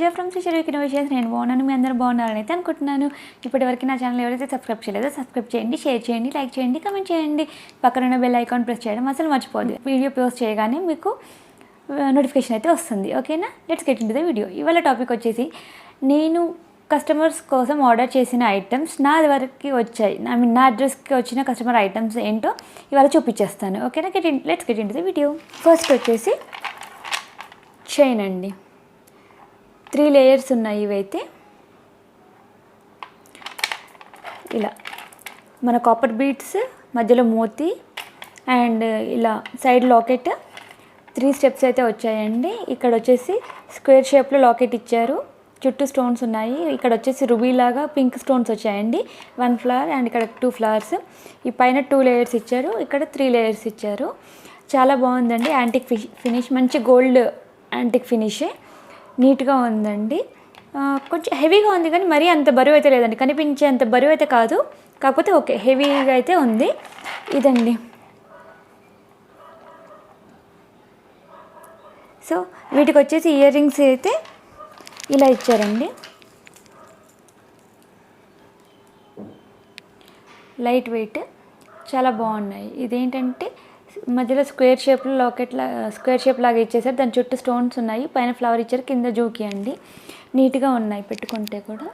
Puja from Srisailam innovations. నేను బాగున్నాను, మీ అందరూ బాగున్నారని అయితే అనుకుంటున్నాను. ఇప్పటివరకు నా ఛానల్ ఎవరైతే సబ్స్క్రైబ్ చేయలేదో సబ్స్క్రైబ్ చేయండి, షేర్ చేయండి, లైక్ చేయండి, కమెంట్ చేయండి. పక్కన బెల్ ఐకాన్ ప్రెస్ చేయడం అసలు మర్చిపోద్దు. వీడియో పోస్ట్ చేయగానే మీకు నోటిఫికేషన్ అయితే వస్తుంది. ఓకేనా, let's get into the video. ఇవాళ టాపిక్ వచ్చేసి నేను కస్టమర్స్ కోసం ఆర్డర్ చేసిన ఐటమ్స్ నా వరకు వచ్చాయి, నా అడ్రస్కి వచ్చిన కస్టమర్ ఐటమ్స్ ఏంటో ఇవాళ చూపించేస్తాను. ఓకేనా, let's get into the video. First వచ్చేసి చైన్ అండి, 3 లేయర్స్ ఉన్నాయి. ఇవైతే ఇలా మన కాపర్ బీడ్స్, మధ్యలో మోతీ అండ్ ఇలా సైడ్ లాకెట్, 3 స్టెప్స్ అయితే వచ్చాయండి. ఇక్కడ వచ్చేసి స్క్వేర్ షేప్లో లాకెట్ ఇచ్చారు, చుట్టూ స్టోన్స్ ఉన్నాయి. ఇక్కడ వచ్చేసి రుబీ లాగా పింక్ స్టోన్స్ వచ్చాయండి, 1 ఫ్లవర్ అండ్ ఇక్కడ 2 ఫ్లవర్స్. ఈ పైన 2 లేయర్స్ ఇచ్చారు, ఇక్కడ 3 లేయర్స్ ఇచ్చారు. చాలా బాగుందండి, యాంటిక్ ఫినిష్, మంచి గోల్డ్ యాంటిక్ ఫినిషే, నీట్గా ఉందండి. కొంచెం హెవీగా ఉంది కానీ మరీ అంత బరువు అయితే లేదండి, కనిపించే అంత బరువు అయితే కాదు, కాకపోతే ఓకే హెవీగా అయితే ఉంది. ఇదండి. సో వీటికి వచ్చేసి ఇయర్ రింగ్స్ అయితే ఇలా ఇచ్చారండి, లైట్ వెయిట్, చాలా బాగున్నాయి. ఇదేంటంటే మధ్యలో స్క్వేర్ షేప్లో స్క్వేర్ షేప్ లాగా ఇచ్చేసారు, దాని చుట్టూ స్టోన్స్ ఉన్నాయి, పైన ఫ్లవర్ ఇచ్చారు, కింద జోకి అండి. నీట్గా ఉన్నాయి పెట్టుకుంటే కూడా.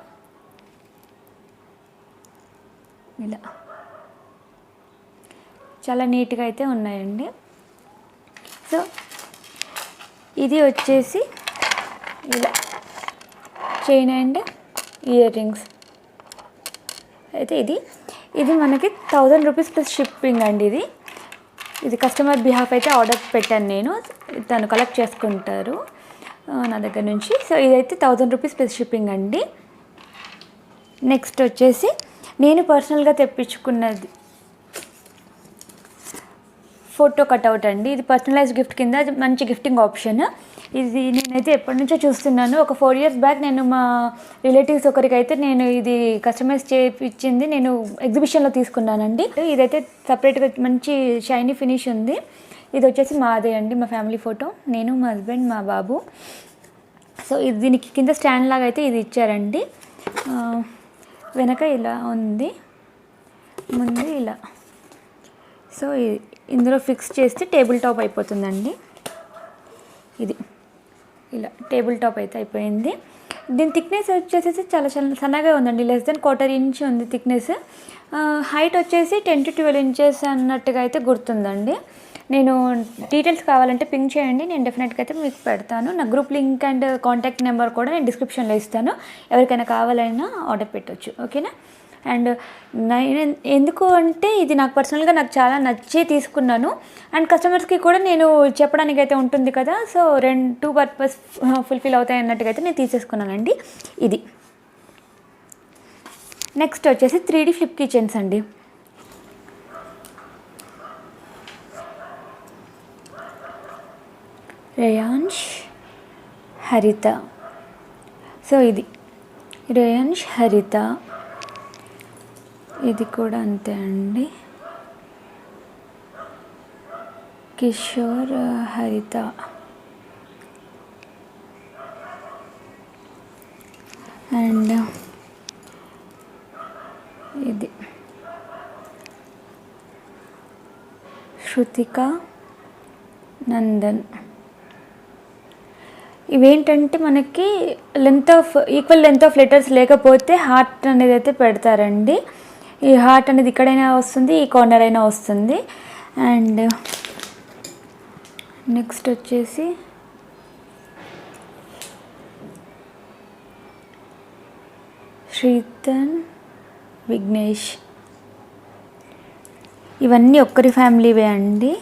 ఇలా చాలా నీట్గా అయితే ఉన్నాయండి. సో ఇది వచ్చేసి ఇలా చైన్ అండ్ ఇయర్ రింగ్స్ అయితే ఇది మనకి 1000 రూపీస్ ప్లస్ షిప్పింగ్ అండి. ఇది కస్టమర్ బిహాఫ్ అయితే ఆర్డర్ పెట్టాను నేను, తను కలెక్ట్ చేసుకుంటారు నా దగ్గర నుంచి. సో ఇదైతే 1000 రూపీస్ ప్లస్ షిప్పింగ్ అండి. నెక్స్ట్ వచ్చేసి నేను పర్సనల్గా తెప్పించుకున్నది ఫోటో కట్అవుట్ అండి. ఇది పర్సనలైజ్ గిఫ్ట్ కింద మంచి గిఫ్టింగ్ ఆప్షన్. ఇది నేనైతే ఎప్పటి నుంచో చూస్తున్నాను. ఒక 4 years బ్యాక్ నేను మా రిలేటివ్స్ ఒకరికైతే నేను ఇది కస్టమైజ్ చేయించింది, నేను ఎగ్జిబిషన్లో తీసుకున్నానండి. ఇదైతే సపరేట్గా మంచి షైనీ ఫినిష్ ఉంది. ఇది వచ్చేసి మాదే అండి, మా ఫ్యామిలీ ఫోటో, నేను, మా హస్బెండ్, మా బాబు. సో ఇది దీనికి కింద స్టాండ్ లాగా అయితే ఇది ఇచ్చారండి. వెనక ఇలా ఉంది, ముందు ఇలా. సో ఇందులో ఫిక్స్ చేస్తే టేబుల్ టాప్ అయిపోతుందండి. ఇది ఇలా టేబుల్ టాప్ అయితే అయిపోయింది. దీని థిక్నెస్ వచ్చేసి చాలా సన్నగా ఉందండి, less than 1/4 inch ఉంది థిక్నెస్. హైట్ వచ్చేసి 10 to 12 inches అన్నట్టుగా అయితే గుర్తుందండి. నేను డీటెయిల్స్ కావాలంటే పింక్ చేయండి, నేను డెఫినెట్గా అయితే మీకు పెడతాను. నా group link and contact number కూడా నేను డిస్క్రిప్షన్లో ఇస్తాను, ఎవరికైనా కావాలైనా ఆర్డర్ పెట్టవచ్చు. ఓకేనా. అండ్ ఎందుకు అంటే ఇది నాకు పర్సనల్గా నాకు చాలా నచ్చే తీసుకున్నాను, అండ్ కస్టమర్స్కి కూడా నేను చెప్పడానికి అయితే ఉంటుంది కదా. సో 2 పర్పస్ ఫుల్ఫిల్ అవుతాయి అన్నట్టుగా అయితే నేను తీసేసుకున్నానండి. ఇది నెక్స్ట్ వచ్చేసి 3D ఫ్లిప్ కిచెన్స్ అండి. రేయాన్ష్ హరిత. సో ఇది రేయాన్ష్ హరిత, ఇది కూడా అంతే అండి, కిషోర్ హరిత. అండ్ ఇది శృతిక నందన్. ఇవేంటంటే మనకి ఈక్వల్ లెంత్ ఆఫ్ లెటర్స్ లేకపోతే హార్ట్ అనేది అయితే పెడతారండి. ఈ హార్ట్ అనేది ఇక్కడైనా వస్తుంది, ఈ కార్నర్ అయినా వస్తుంది. అండ్ నెక్స్ట్ వచ్చేసి శ్రీతన్ విఘ్నేష్. ఇవన్నీ ఒక్కరి ఫ్యామిలీవే అండి.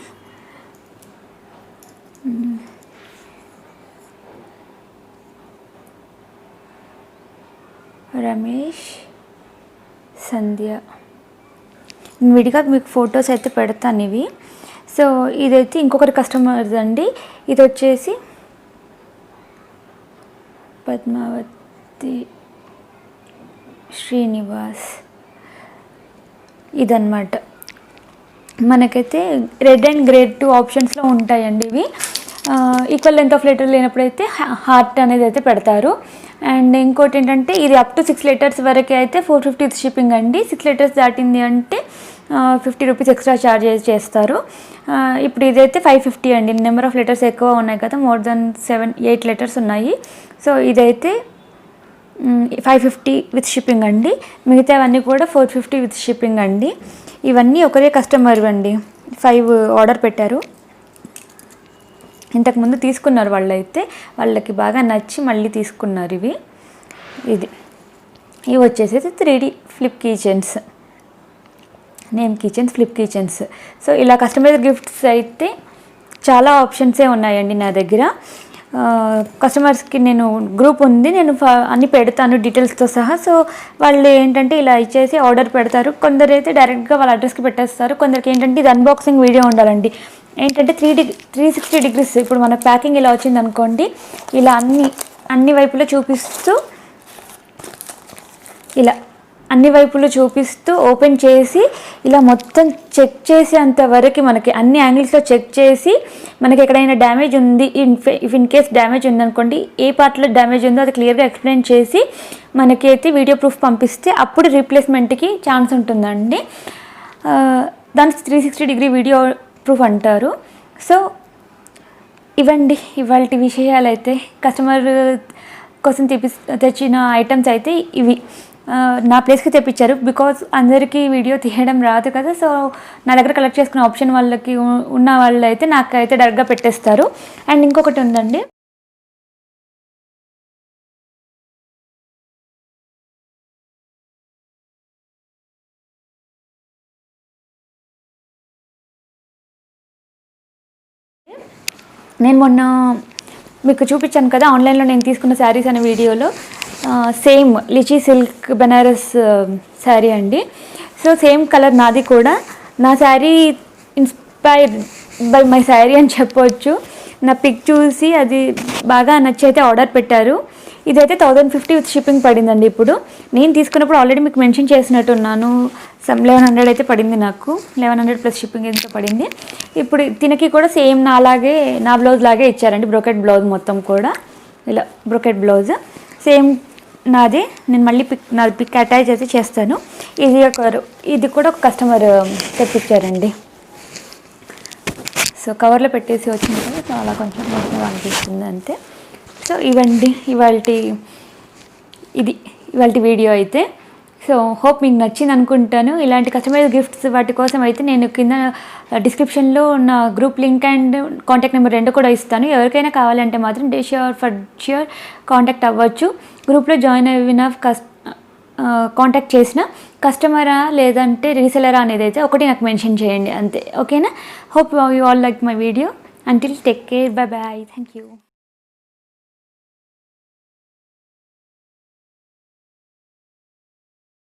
రమేష్, సంధ్య. విడిగా మీకు ఫొటోస్ అయితే పెడతాను ఇవి. సో ఇదైతే ఇంకొకరి కస్టమర్స్ అండి. ఇది వచ్చేసి పద్మావతి శ్రీనివాస్. ఇదన్నమాట. మనకైతే రెడ్ అండ్ గ్రే 2 ఆప్షన్స్లో ఉంటాయండి ఇవి. ఈక్వల్ లెంత్ ఆఫ్ లెటర్ లేనప్పుడైతే హార్ట్ అనేది అయితే పెడతారు. అండ్ ఇంకోటి ఏంటంటే ఇది అప్ టు 6 లెటర్స్ వరకు అయితే 450 షిప్పింగ్ అండి. 6 లెటర్స్ దాటింది అంటే 50 రూపీస్ ఎక్స్ట్రా ఛార్జ్ చేస్తారు. ఇప్పుడు ఇదైతే 550 అండి. నెంబర్ ఆఫ్ లెటర్స్ ఎక్కువ ఉన్నాయి కదా, మోర్ దెన్ 8 లెటర్స్ ఉన్నాయి. సో ఇదైతే 550 విత్ షిప్పింగ్ అండి. మిగతావన్నీ కూడా 450 విత్ షిప్పింగ్ అండి. ఇవన్నీ ఒకరే కస్టమర్ అండి, 5 ఆర్డర్ పెట్టారు. ఇంతకుముందు తీసుకున్నారు వాళ్ళైతే, వాళ్ళకి బాగా నచ్చి మళ్ళీ తీసుకున్నారు ఇవి వచ్చేసి 3D flip kitchens, name kitchens, flip kitchens. So ఇలా కస్టమైజ్ గిఫ్ట్స్ అయితే చాలా ఆప్షన్సే ఉన్నాయండి నా దగ్గర. కస్టమర్స్కి నేను గ్రూప్ ఉంది, నేను అన్నీ పెడతాను డీటెయిల్స్తో సహా. సో వాళ్ళు ఏంటంటే ఇలా ఇచ్చేసి ఆర్డర్ పెడతారు. కొందరు అయితే డైరెక్ట్గా వాళ్ళ అడ్రస్కి పెట్టేస్తారు. కొందరికి ఏంటంటే ఇది అన్బాక్సింగ్ వీడియో ఉండాలండి. ఏంటంటే 360 డిగ్రీస్, ఇప్పుడు మన ప్యాకింగ్ ఇలా వచ్చింది అనుకోండి, ఇలా అన్ని వైపులో చూపిస్తూ, ఇలా అన్ని వైపులు చూపిస్తూ ఓపెన్ చేసి ఇలా మొత్తం చెక్ చేసి అంతవరకు మనకి అన్ని యాంగిల్స్లో చెక్ చేసి మనకి ఎక్కడైనా డ్యామేజ్ ఉంది, ఇన్ కేస్ డ్యామేజ్ ఉందనుకోండి, ఏ పార్ట్లో డ్యామేజ్ ఉందో అది క్లియర్గా ఎక్స్ప్లెయిన్ చేసి మనకి అయితే వీడియో ప్రూఫ్ పంపిస్తే అప్పుడు రీప్లేస్మెంట్కి ఛాన్స్ ఉంటుందండి. దానికి 360 డిగ్రీ వీడియో ప్రూఫ్ అంటారు. సో ఇవండి ఇవాళ విషయాలు అయితే. కస్టమర్ కోసం తెచ్చిన ఐటమ్స్ అయితే ఇవి నా ప్లేస్కి తెప్పించారు. బికాజ్ అందరికీ వీడియో తీయడం రాదు కదా, సో నా దగ్గర కలెక్ట్ చేసుకునే ఆప్షన్ వాళ్ళకి ఉన్న వాళ్ళు అయితే నాకైతే డైరెక్ట్గా పెట్టేస్తారు. అండ్ ఇంకొకటి ఉందండి, నేను మొన్న మీకు చూపించాను కదా ఆన్లైన్లో నేను తీసుకున్న శారీస్ అనే వీడియోలో, same litchi silk Banaras sari అండి. సో సేమ్ కలర్ నాది కూడా. నా sari inspire by my sari అని చెప్పవచ్చు. నా పిక్ చూసి అది బాగా నచ్చి అయితే ఆర్డర్ పెట్టారు. ఇదైతే 1050 విత్ షిప్పింగ్ పడిందండి. ఇప్పుడు నేను తీసుకున్నప్పుడు ఆల్రెడీ మీకు మెన్షన్ చేసినట్టున్నాను, 1100 అయితే పడింది నాకు, 1100 ప్లస్ షిప్పింగ్ ఎంత పడింది. ఇప్పుడు దీనికి కూడా సేమ్ నాలాగే నా బ్లౌజ్ లాగే ఇచ్చారండి, బ్రోకెట్ బ్లౌజ్ మొత్తం కూడా, ఇలా బ్రోకెట్ బ్లౌజ్ సేమ్ నాదే. నేను మళ్ళీ నాది పిక్ అటాచ్ అయితే చేస్తాను. ఇది కూడా ఒక కస్టమర్ తెప్పించారండి. సో కవర్లో పెట్టేసి వచ్చింది కదా, సో అలా కొంచెం మంచిగా అనిపిస్తుంది అంతే. సో ఇవండి ఇవాళ వీడియో అయితే. సో హోప్ మీకు నచ్చింది అనుకుంటాను. ఇలాంటి కస్టమైజ్ గిఫ్ట్స్ వాటి కోసం అయితే నేను కింద డిస్క్రిప్షన్లో నా group link and contact number 2 కూడా ఇస్తాను. ఎవరికైనా కావాలంటే మాత్రం ష్యూర్ కాంటాక్ట్ అవ్వచ్చు. గ్రూప్లో జాయిన్ అయిన కాంటాక్ట్ చేసిన కస్టమరా లేదంటే రీసెలరా అనేది అయితే ఒకటి నాకు మెన్షన్ చేయండి అంతే, ఓకేనా? Hope you all like my video. Until take care, bye bye, thank you.